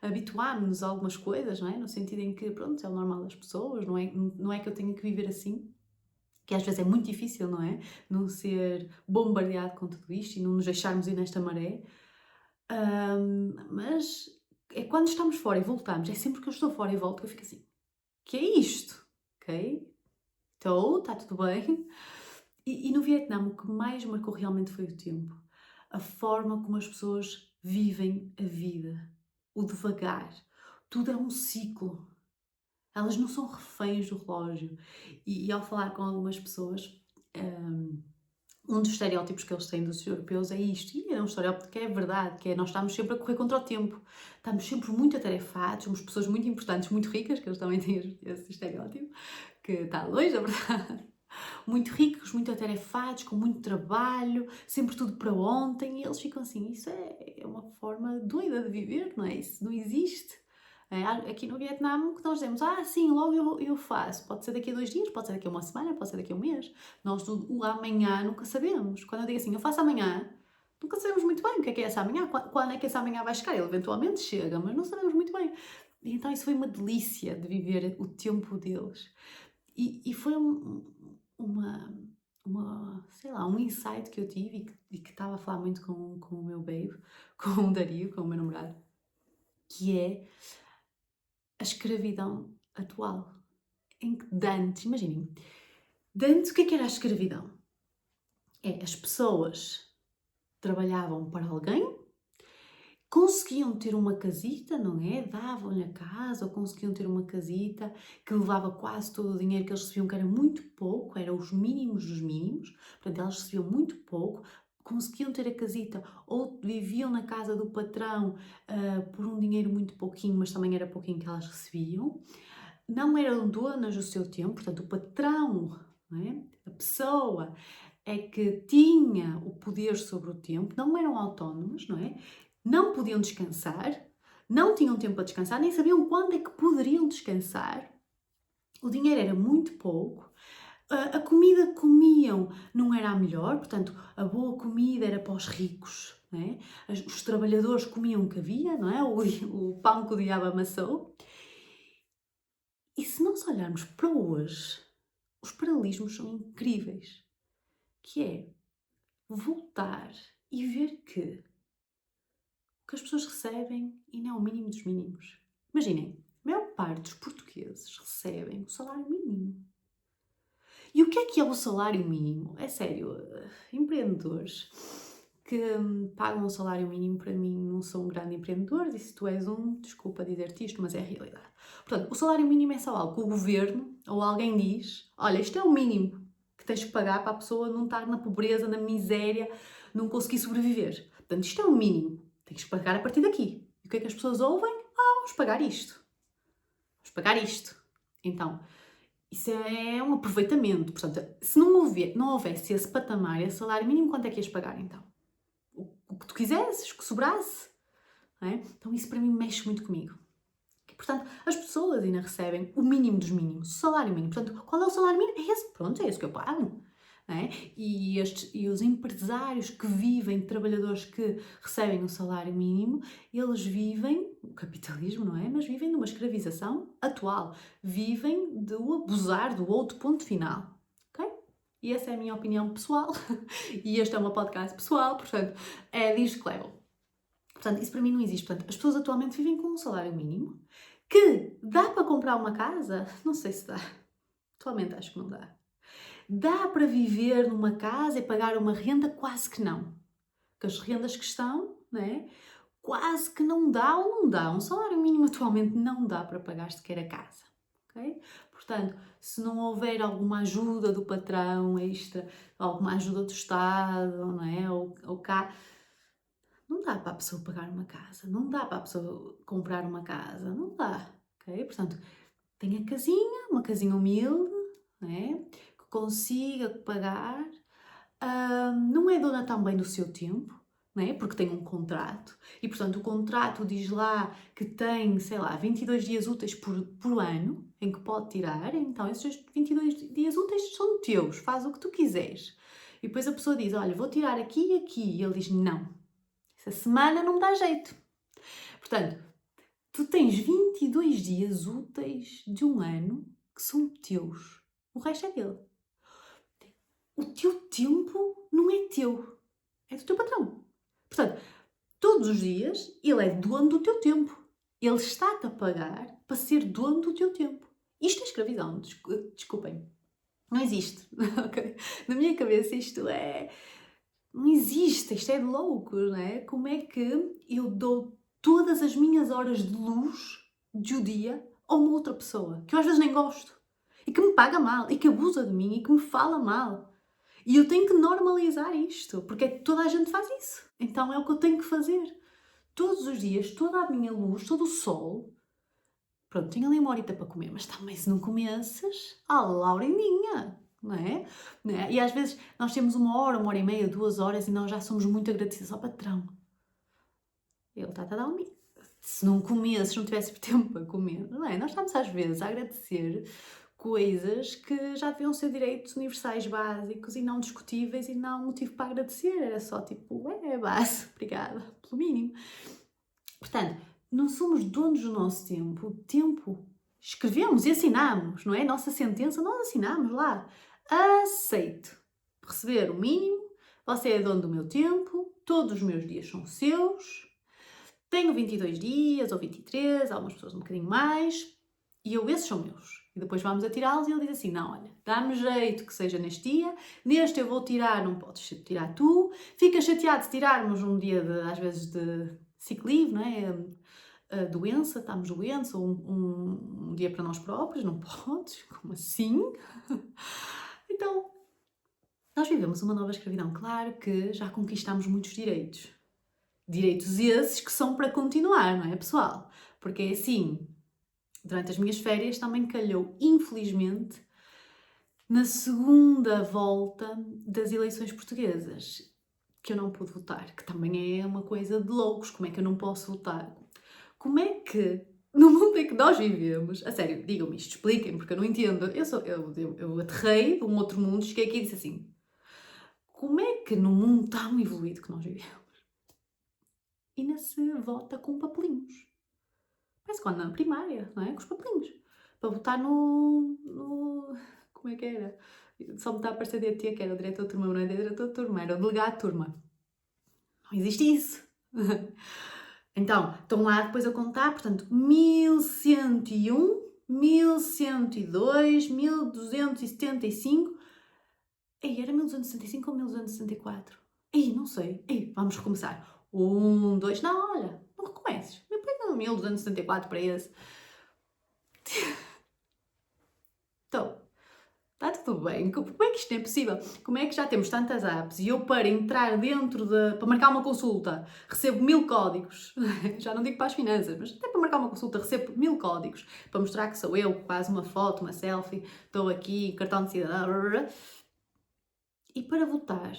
habituámos-nos a algumas coisas, não é? No sentido em que, pronto, é o normal das pessoas, não é que eu tenha que viver assim, que às vezes é muito difícil, não é? Não ser bombardeado com tudo isto e não nos deixarmos ir nesta maré. Mas é quando estamos fora e voltamos, é sempre que eu estou fora e volto que eu fico assim, que é isto? Ok? Estou, está tudo bem. E no Vietnã o que mais marcou realmente foi o tempo. A forma como as pessoas vivem a vida. O devagar. Tudo é um ciclo. Elas não são reféns do relógio. E ao falar com algumas pessoas, um dos estereótipos que eles têm dos europeus é isto. E é um estereótipo que é verdade, que é nós estamos sempre a correr contra o tempo. Estamos sempre muito atarefados, somos pessoas muito importantes, muito ricas, que eles também têm esse estereótipo, que está longe da verdade. Muito ricos, muito atarefados, com muito trabalho, sempre tudo para ontem, e eles ficam assim, isso é uma forma doida de viver, não é? Isso não existe. Aqui no Vietnã, o que nós dizemos, sim, logo eu faço. Pode ser daqui a 2 dias, pode ser daqui a uma semana, pode ser daqui a um mês. Nós o amanhã nunca sabemos. Quando eu digo assim, eu faço amanhã, nunca sabemos muito bem o que é esse amanhã, quando é que esse amanhã vai chegar. Ele eventualmente chega, mas não sabemos muito bem. E então isso foi uma delícia de viver o tempo deles. E foi sei lá, um insight que eu tive e que estava a falar muito com o meu babe, com o Dario, com o meu namorado, que é a escravidão atual. Em que de imaginem, o que era a escravidão? As pessoas trabalhavam para alguém, conseguiam ter uma casita, não é? Davam-lhe a casa, ou conseguiam ter uma casita que levava quase todo o dinheiro que eles recebiam, que era muito pouco, eram os mínimos dos mínimos, portanto elas recebiam muito pouco, conseguiam ter a casita ou viviam na casa do patrão por um dinheiro muito pouquinho, mas também era pouquinho que elas recebiam. Não eram donas do seu tempo, portanto o patrão, não é? A pessoa é que tinha o poder sobre o tempo, não eram autónomas, não é? Não podiam descansar, não tinham tempo para descansar, nem sabiam quando é que poderiam descansar. O dinheiro era muito pouco. A comida que comiam não era a melhor, portanto, a boa comida era para os ricos, não é? Os trabalhadores comiam o que havia, não é? O pão que o diabo amassou. E se nós olharmos para hoje, os paralelismos são incríveis. Que é voltar e ver que o que as pessoas recebem ainda é o mínimo dos mínimos. Imaginem, a maior parte dos portugueses recebem o salário mínimo. E o que é o salário mínimo? É sério, empreendedores que pagam o salário mínimo, para mim, não são um grande empreendedor, e se tu és desculpa dizer-te isto, mas é a realidade. Portanto, o salário mínimo é só algo que o governo ou alguém diz, olha, isto é o mínimo que tens que pagar para a pessoa não estar na pobreza, na miséria, não conseguir sobreviver. Portanto, isto é o mínimo. Tens que pagar a partir daqui. E o que é que as pessoas ouvem? Vamos pagar isto. Vamos pagar isto. Então, isso é um aproveitamento. Portanto, se não houvesse esse patamar, esse salário mínimo, quanto é que ias pagar então? O que tu quisesses, o que sobrasse. Não é? Então isso para mim mexe muito comigo. Portanto, as pessoas ainda recebem o mínimo dos mínimos, o salário mínimo. Portanto, qual é o salário mínimo? É esse, pronto, é esse que eu pago. Não é? E os empresários que vivem, trabalhadores que recebem o salário mínimo, eles vivem, o capitalismo, não é? Mas vivem de uma escravização atual. Vivem do abusar do outro, ponto final. Ok? E essa é a minha opinião pessoal. E este é o meu podcast pessoal, portanto, é disto que levam. Portanto, isso para mim não existe. Portanto, as pessoas atualmente vivem com um salário mínimo que dá para comprar uma casa? Não sei se dá. Atualmente acho que não dá. Dá para viver numa casa e pagar uma renda? Quase que não. Porque as rendas que estão, né, quase que não dá ou não dá. Um salário mínimo atualmente não dá para pagar sequer a casa. Okay? Portanto, se não houver alguma ajuda do patrão extra, alguma ajuda do Estado, não é? Ou cá, não dá para a pessoa pagar uma casa, não dá para a pessoa comprar uma casa, não dá, ok? Portanto, tem a casinha, uma casinha humilde, né? Que consiga pagar, não é dona também do seu tempo, né? Porque tem um contrato, e portanto o contrato diz lá que tem, sei lá, 22 dias úteis por ano, em que pode tirar, então esses 22 dias úteis são teus, faz o que tu quiseres. E depois a pessoa diz, olha, vou tirar aqui e aqui, e ele diz, não. Essa semana não me dá jeito. Portanto, tu tens 22 dias úteis de um ano que são teus. O resto é dele. O teu tempo não é teu. É do teu patrão. Portanto, todos os dias ele é dono do teu tempo. Ele está-te a pagar para ser dono do teu tempo. Isto é escravidão, desculpem. Não existe. Okay? Na minha cabeça isto é... Não existe, isto é de loucos, não é? Como é que eu dou todas as minhas horas de luz de um dia a uma outra pessoa, que eu às vezes nem gosto, e que me paga mal, e que abusa de mim, e que me fala mal. E eu tenho que normalizar isto, porque toda a gente faz isso. Então é o que eu tenho que fazer. Todos os dias, toda a minha luz, todo o sol. Pronto, tenho ali uma horita para comer, mas também se não comesses, Laurindinha, não é? Não é? E às vezes nós temos 1 hora e meia, 2 horas e nós já somos muito agradecidos ao patrão. Ele está a dar um... Se não comesses, se não tivesse tempo para comer, não é? Nós estamos às vezes a agradecer coisas que já deviam ser direitos universais básicos e não discutíveis e não motivo para agradecer. Era só tipo, é base, obrigada, pelo mínimo. Portanto, não somos donos do nosso tempo. O tempo escrevemos e assinamos, não é? Nossa sentença, nós assinamos lá. Aceito receber o mínimo, você é dono do meu tempo, todos os meus dias são seus, tenho 22 dias ou 23, algumas pessoas um bocadinho mais, e esses são meus. E depois vamos a tirá-los e ele diz assim, não, olha, dá-me jeito que seja neste dia, neste eu vou tirar, não podes tirar tu, fica chateado se tirarmos um dia, às vezes, de sick leave, não é? A doença, estamos doentes, ou um dia para nós próprios, não podes, como assim? Então, nós vivemos uma nova escravidão. Claro que já conquistamos muitos direitos. Direitos esses que são para continuar, não é, pessoal? Porque é assim, durante as minhas férias também calhou, infelizmente, na segunda volta das eleições portuguesas, que eu não pude votar, que também é uma coisa de loucos. Como é que eu não posso votar? Como é que, no mundo em que nós vivemos, a sério, digam-me isto, expliquem, porque eu não entendo. Eu aterrei de um outro mundo, cheguei aqui e disse assim, como é que no mundo tão evoluído que nós vivemos, ainda se vota com papelinhos? Parece quando na primária, não é? Com os papelinhos. Para votar no... Como é que era? Só me está a aparecer DT, que era o diretor de turma, não é diretor de turma, era o delegado de turma. Não existe isso. Então, estão lá depois a contar, portanto, 1101, 1102, 1275. Ei, era 1265 ou 1264? Ei, não sei. Ei, vamos recomeçar. 2, não, olha, não recomeces. Me põe no 1274 para esse. Então, está tudo bem? Como é que isto é possível? Como é que já temos tantas apps e eu para entrar dentro para marcar uma consulta, recebo 1000 códigos, já não digo para as finanças, mas até para marcar uma consulta recebo 1000 códigos, para mostrar que sou eu, quase uma foto, uma selfie, estou aqui, cartão de cidadão, e para votar,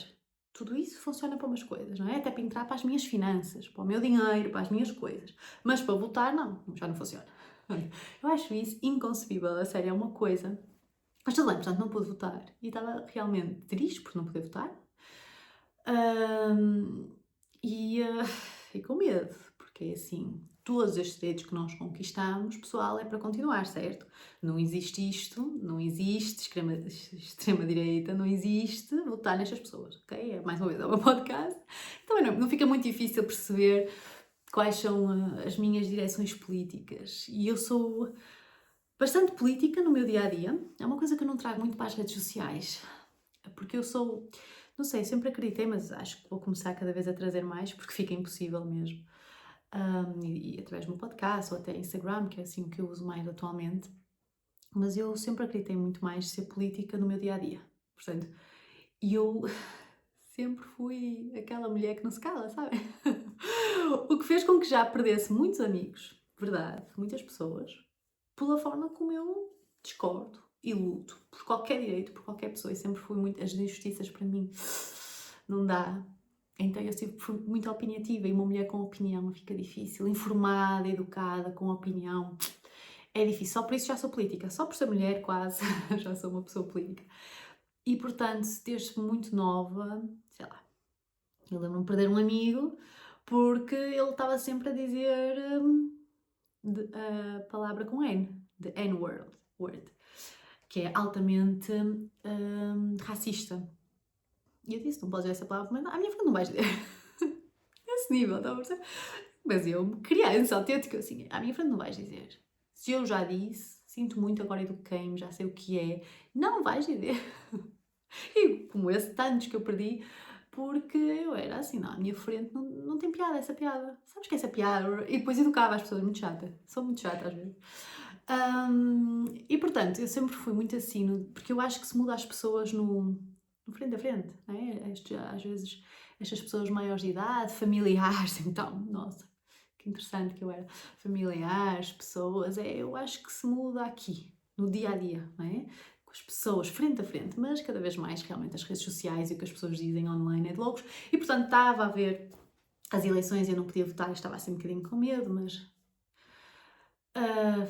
tudo isso funciona para umas coisas, não é? Até para entrar para as minhas finanças, para o meu dinheiro, para as minhas coisas, mas para votar não, já não funciona. Eu acho isso inconcebível, a sério, é uma coisa. Mas tudo bem, portanto não pude votar e estava realmente triste por não poder votar e com medo, porque é assim, todos estes direitos que nós conquistamos, pessoal, é para continuar, certo? Não existe isto, não existe extrema-direita, não existe votar nestas pessoas, ok? É, mais uma vez, é o meu podcast. Também não fica muito difícil perceber quais são as minhas direções políticas e eu sou bastante política no meu dia-a-dia. É uma coisa que eu não trago muito para as redes sociais, porque eu sou, não sei, sempre acreditei, mas acho que vou começar cada vez a trazer mais, porque fica impossível mesmo. E através do meu podcast ou até Instagram, que é assim o que eu uso mais atualmente. Mas eu sempre acreditei muito mais ser política no meu dia-a-dia. Portanto, eu sempre fui aquela mulher que não se cala, sabe? O que fez com que já perdesse muitos amigos, verdade, muitas pessoas, pela forma como eu discordo e luto por qualquer direito, por qualquer pessoa, e sempre fui muito... As injustiças para mim não dá. Então eu sempre fui muito opinativa, e uma mulher com opinião fica difícil, informada, educada, com opinião, é difícil. Só por isso já sou política, só por ser mulher quase já sou uma pessoa política. E portanto, desde muito nova, sei lá, eu lembro-me de perder um amigo porque ele estava sempre a dizer a palavra com N, the N-word, que é altamente racista. E eu disse, não podes dizer essa palavra, mas à minha frente não vais dizer. Esse nível, está a perceber? Mas eu, criança, autêntica, assim, à minha frente não vais dizer. Se eu já disse, sinto muito, agora eduquei-me, já sei o que é, não vais dizer. E como esse, tantos que eu perdi, porque eu era assim, não, à minha frente não tem piada essa piada. Sabes que essa piada? E depois educava as pessoas, muito chata. Sou muito chata às vezes. E portanto, eu sempre fui muito assim, porque eu acho que se muda as pessoas no frente a frente, não é? Às vezes estas pessoas maiores de idade, familiares, então, nossa, que interessante que eu era. Familiares, pessoas, eu acho que se muda aqui, no dia a dia, não é? Com as pessoas frente a frente, mas cada vez mais realmente as redes sociais e o que as pessoas dizem online é de loucos. E portanto estava a ver as eleições e eu não podia votar, estava assim um bocadinho com medo, mas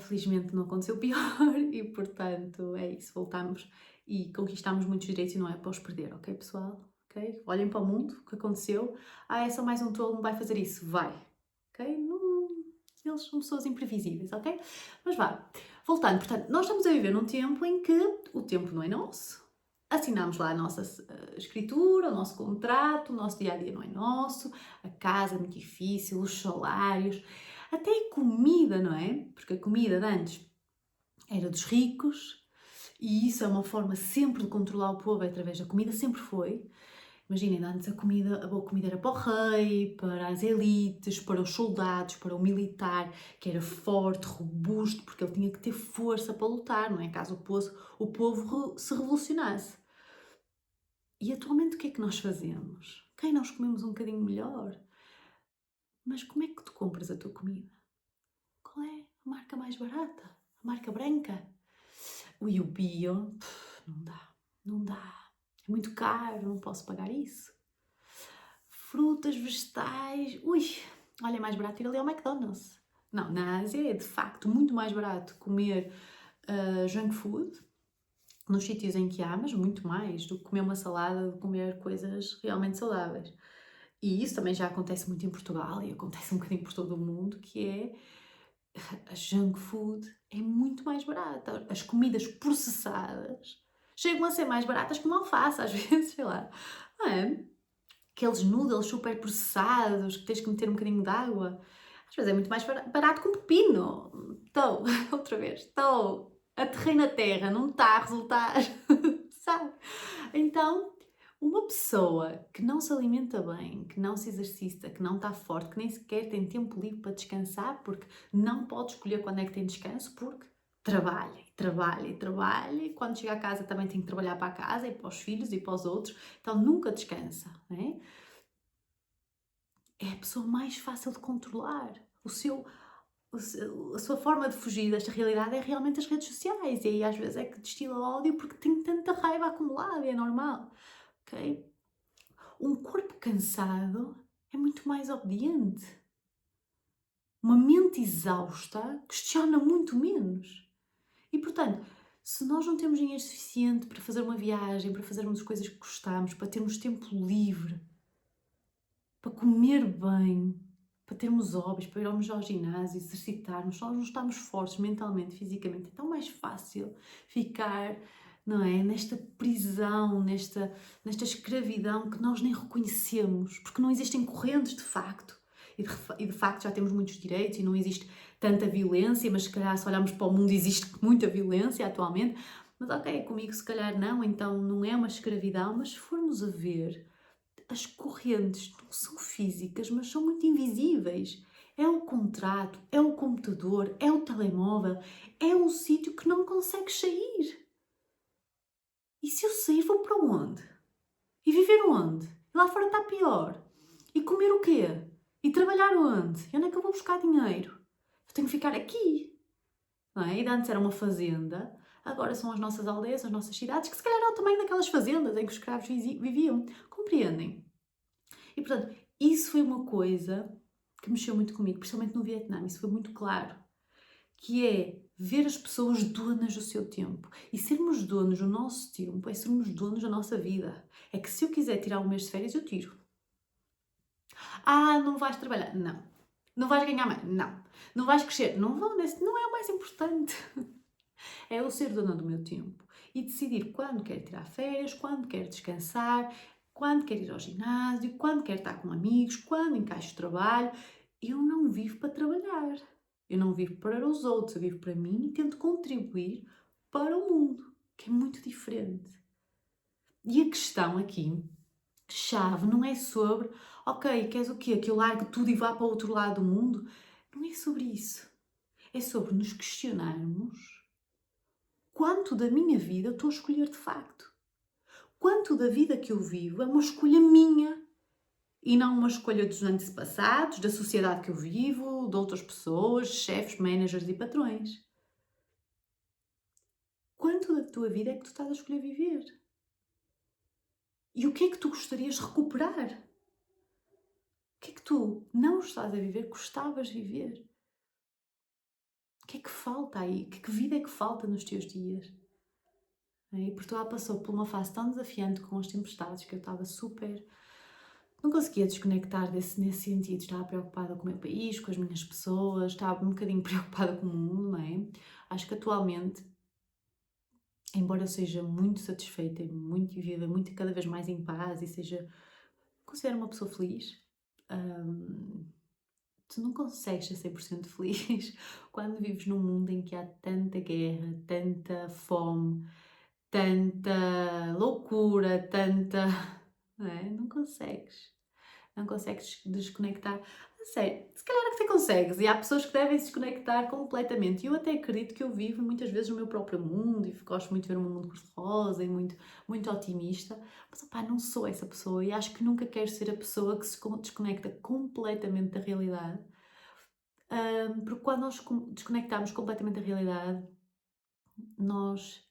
felizmente não aconteceu pior e portanto é isso, voltamos e conquistamos muitos direitos e não é para os perder, ok pessoal? Ok? Olhem para o mundo, o que aconteceu. É só mais um tolo, não vai fazer isso, vai. Ok? Não, eles são pessoas imprevisíveis, ok? Mas vá, voltando, portanto, nós estamos a viver num tempo em que o tempo não é nosso. Assinamos lá a nossa escritura, o nosso contrato, o nosso dia-a-dia não é nosso, a casa é muito difícil, os salários, até a comida, não é? Porque a comida de antes era dos ricos e isso é uma forma sempre de controlar o povo através da comida, sempre foi. Imaginem, antes a boa comida era para o rei, para as elites, para os soldados, para o militar, que era forte, robusto, porque ele tinha que ter força para lutar, não é? Caso o povo se revolucionasse. E atualmente o que é que nós fazemos? Ok, nós comemos um bocadinho melhor, mas como é que tu compras a tua comida? Qual é a marca mais barata? A marca branca? E o bio? Não dá, não dá. É muito caro, não posso pagar isso. Frutas, vegetais, olha, é mais barato ir ali ao McDonald's. Não, na Ásia é de facto muito mais barato comer junk food, nos sítios em que há, mas muito mais do que comer uma salada, de comer coisas realmente saudáveis. E isso também já acontece muito em Portugal e acontece um bocadinho por todo o mundo, que é a junk food é muito mais barata. As comidas processadas chegam a ser mais baratas que uma alface, às vezes, sei lá. Não é? Aqueles noodles super processados que tens que meter um bocadinho de água. Às vezes é muito mais barato que um pepino. Estou, outra vez, estou. Aterrei na terra, não está a resultar, sabe? Então, uma pessoa que não se alimenta bem, que não se exercita, que não está forte, que nem sequer tem tempo livre para descansar, porque não pode escolher quando é que tem descanso, porque trabalha, trabalha e trabalha, e quando chega a casa também tem que trabalhar para a casa e para os filhos e para os outros, então nunca descansa, não é? É a pessoa mais fácil de controlar. A sua forma de fugir desta realidade é realmente as redes sociais, e aí às vezes é que destila ódio porque tem tanta raiva acumulada, e é normal, ok? Um corpo cansado é muito mais obediente. Uma mente exausta questiona muito menos. E portanto, se nós não temos dinheiro suficiente para fazer uma viagem, para fazermos as coisas que gostamos, para termos tempo livre, para comer bem, para termos hobbies, para irmos ao ginásio, exercitarmos, se nós não estamos fortes mentalmente, fisicamente, é tão mais fácil ficar, não é? Nesta prisão, nesta escravidão que nós nem reconhecemos, porque não existem correntes de facto. E de facto já temos muitos direitos e não existe tanta violência, mas se calhar se olharmos para o mundo existe muita violência atualmente. Mas ok, comigo se calhar não, então não é uma escravidão, mas se formos a ver, as correntes não são físicas, mas são muito invisíveis. É o contrato, é o computador, é o telemóvel, é um sítio que não consegues sair. E se eu sair, vou para onde? E viver onde? E lá fora está pior. E comer o quê? E trabalhar onde? E onde é que eu vou buscar dinheiro? Eu tenho que ficar aqui. Não é? E antes era uma fazenda, agora são as nossas aldeias, as nossas cidades, que se calhar era o tamanho daquelas fazendas em que os escravos viviam. Compreendem? E portanto, isso foi uma coisa que mexeu muito comigo, principalmente no Vietnã, isso foi muito claro, que é ver as pessoas donas do seu tempo. E sermos donos do nosso tempo é sermos donos da nossa vida. É que se eu quiser tirar um mês de férias, eu tiro. Ah, não vais trabalhar? Não. Não vais ganhar mais? Não. Não vais crescer? Não vou, esse não é o mais importante. É eu ser dona do meu tempo e decidir quando quero tirar férias, quando quero descansar, quando quero ir ao ginásio, quando quero estar com amigos, quando encaixo o trabalho. Eu não vivo para trabalhar. Eu não vivo para os outros, eu vivo para mim e tento contribuir para o mundo, que é muito diferente. E a questão aqui, chave, não é sobre, ok, queres o quê? Que eu largue tudo e vá para o outro lado do mundo? Não é sobre isso. É sobre nos questionarmos quanto da minha vida eu estou a escolher de facto. Quanto da vida que eu vivo é uma escolha minha e não uma escolha dos antepassados, da sociedade que eu vivo, de outras pessoas, chefes, managers e patrões. Quanto da tua vida é que tu estás a escolher viver? E o que é que tu gostarias de recuperar? O que é que tu não estás a viver, gostavas de viver? O que é que falta aí? Que vida é que falta nos teus dias? E Portugal passou por uma fase tão desafiante com as tempestades que eu estava super. Não conseguia desconectar nesse sentido. Estava preocupada com o meu país, com as minhas pessoas, estava um bocadinho preocupada com o mundo, não é? Acho que atualmente, embora eu seja muito satisfeita e viva muito, cada vez mais em paz e seja, considero uma pessoa feliz, tu não consegues ser 100% feliz quando vives num mundo em que há tanta guerra, tanta fome, tanta loucura, tanta. Não é? Não consegues. Não consegues desconectar. A sério, se calhar até consegues, e há pessoas que devem se desconectar completamente. E eu até acredito que eu vivo muitas vezes no meu próprio mundo e gosto muito de ver um mundo cor-de-rosa e muito, muito otimista, mas opá, não sou essa pessoa e acho que nunca quero ser a pessoa que se desconecta completamente da realidade, porque quando nós desconectamos completamente da realidade, nós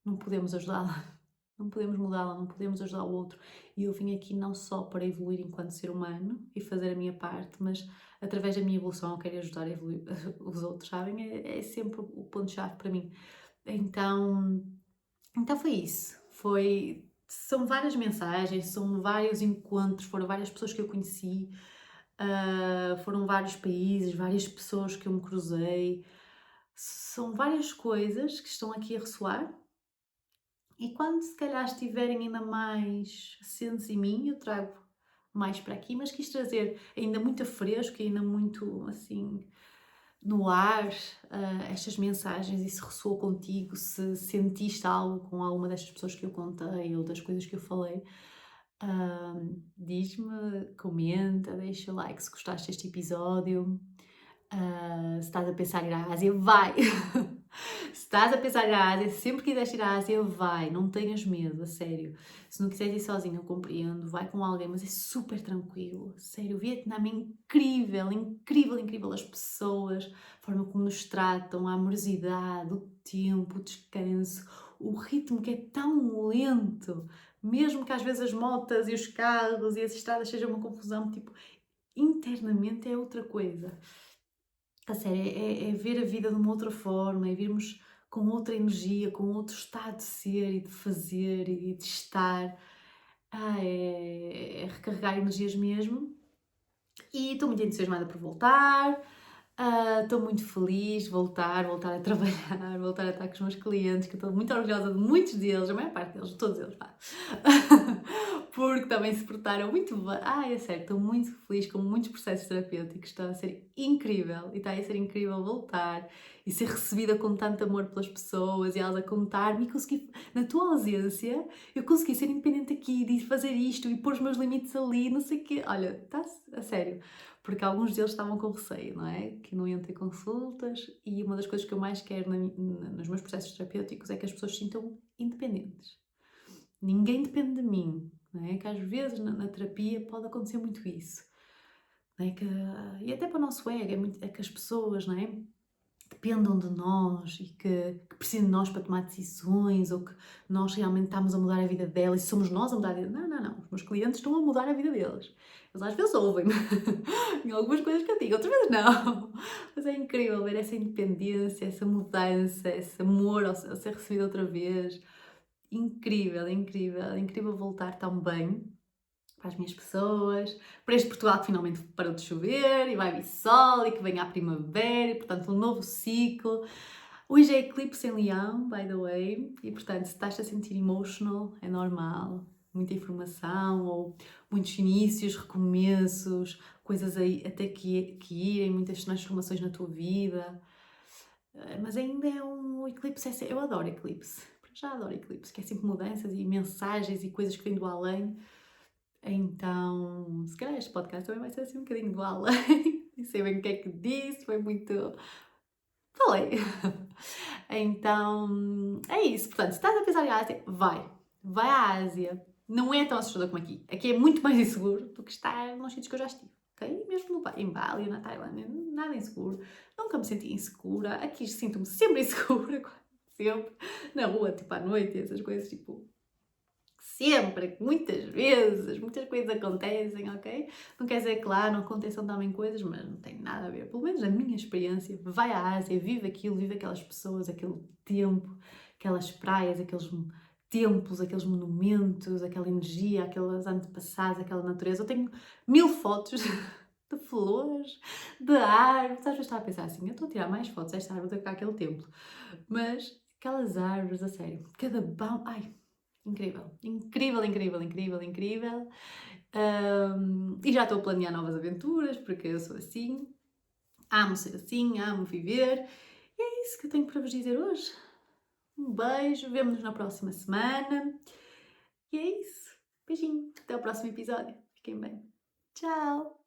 não podemos ajudá-la. Não podemos mudá-la, não podemos ajudar o outro. E eu vim aqui não só para evoluir enquanto ser humano e fazer a minha parte, mas através da minha evolução eu quero ajudar a evoluir os outros, sabem? É sempre o ponto-chave para mim. Então, então foi isso. São várias mensagens, são vários encontros, foram várias pessoas que eu conheci, foram vários países, várias pessoas que eu me cruzei. São várias coisas que estão aqui a ressoar. E quando se calhar estiverem ainda mais assentes em mim, eu trago mais para aqui, mas quis trazer ainda muito fresco e ainda muito assim no ar, estas mensagens, e se ressoou contigo, se sentiste algo com alguma destas pessoas que eu contei ou das coisas que eu falei, diz-me, comenta, deixa like se gostaste deste episódio. Se estás a pensar em ir à Ásia, vai! Se estás a pensar em ir à Ásia, se sempre quiseres ir à Ásia, vai! Não tenhas medo, a sério. Se não quiseres ir sozinho, eu compreendo, vai com alguém, mas é super tranquilo. Sério, o Vietnã é incrível, incrível, incrível. As pessoas, a forma como nos tratam, a amorosidade, o tempo, o descanso, o ritmo que é tão lento. Mesmo que às vezes as motas e os carros e as estradas sejam uma confusão, tipo, internamente é outra coisa. A sério, é ver a vida de uma outra forma, é virmos com outra energia, com outro estado de ser e de fazer e de estar. É recarregar energias mesmo. E estou muito entusiasmada por voltar. Estou muito feliz de voltar a trabalhar, voltar a estar com os meus clientes, que eu estou muito orgulhosa de muitos deles, a maior parte deles, todos eles, pá. Porque também se portaram muito bem. É sério, estou muito feliz com muitos processos terapêuticos, está a ser incrível, e está a ser incrível voltar e ser recebida com tanto amor pelas pessoas e elas a contar-me, e conseguir, na tua ausência, eu consegui ser independente aqui, de fazer isto e pôr os meus limites ali, não sei o quê. Olha, está a sério. Porque alguns deles estavam com receio, não é? Que não iam ter consultas, e uma das coisas que eu mais quero nos meus processos terapêuticos é que as pessoas se sintam independentes. Ninguém depende de mim, não é? Que às vezes na terapia pode acontecer muito isso. Não é? E até para o nosso ego, é que as pessoas, não é? Dependam de nós e que precisem de nós para tomar decisões, ou que nós realmente estamos a mudar a vida delas e somos nós a mudar a vida. Não, não, não. Os meus clientes estão a mudar a vida deles. Eles às vezes ouvem-me em algumas coisas que eu digo, outras vezes não. Mas é incrível ver essa independência, essa mudança, esse amor ao ser recebido outra vez. Incrível, incrível, incrível voltar tão bem. para as minhas pessoas, para este Portugal que finalmente parou de chover e vai vir sol e que venha a primavera e, portanto, um novo ciclo. Hoje é eclipse em Leão, by the way, e, portanto, se estás a sentir emotional, é normal. Muita informação ou muitos inícios, recomeços, coisas aí até que irem, muitas transformações na tua vida. Mas ainda é um eclipse, eu adoro eclipse, já adoro eclipse, que é sempre mudanças e mensagens e coisas que vêm do além. Então, se calhar este podcast também vai ser assim um bocadinho do além. Nem sei bem o que é que disse, foi muito. Falei! Então, é isso. Portanto, se estás a pensar em Ásia, vai à Ásia. Não é tão assustador como aqui. Aqui é muito mais inseguro do que estar nos sítios que eu já estive. Ok? Mesmo em Bali, na Tailândia, nada inseguro. Nunca me senti insegura. Aqui sinto-me sempre insegura, sempre. Na rua, tipo à noite, e essas coisas, tipo, sempre, muitas vezes, muitas coisas acontecem, ok? Não quer dizer que lá não aconteçam também coisas, mas não tem nada a ver. Pelo menos a minha experiência, vai à Ásia, vive aquilo, vive aquelas pessoas, aquele tempo, aquelas praias, aqueles templos, aqueles monumentos, aquela energia, aqueles antepassados, aquela natureza. Eu tenho 1000 fotos de flores, de árvores. Às vezes estava a pensar assim, eu estou a tirar mais fotos desta árvore do que aquele templo. Mas aquelas árvores, a sério, cada pão, ai, incrível, incrível, incrível, incrível, incrível. E já estou a planear novas aventuras, porque eu sou assim, amo ser assim, amo viver. E é isso que eu tenho para vos dizer hoje. Um beijo, vemo-nos na próxima semana. E é isso. Beijinho, até o próximo episódio. Fiquem bem. Tchau!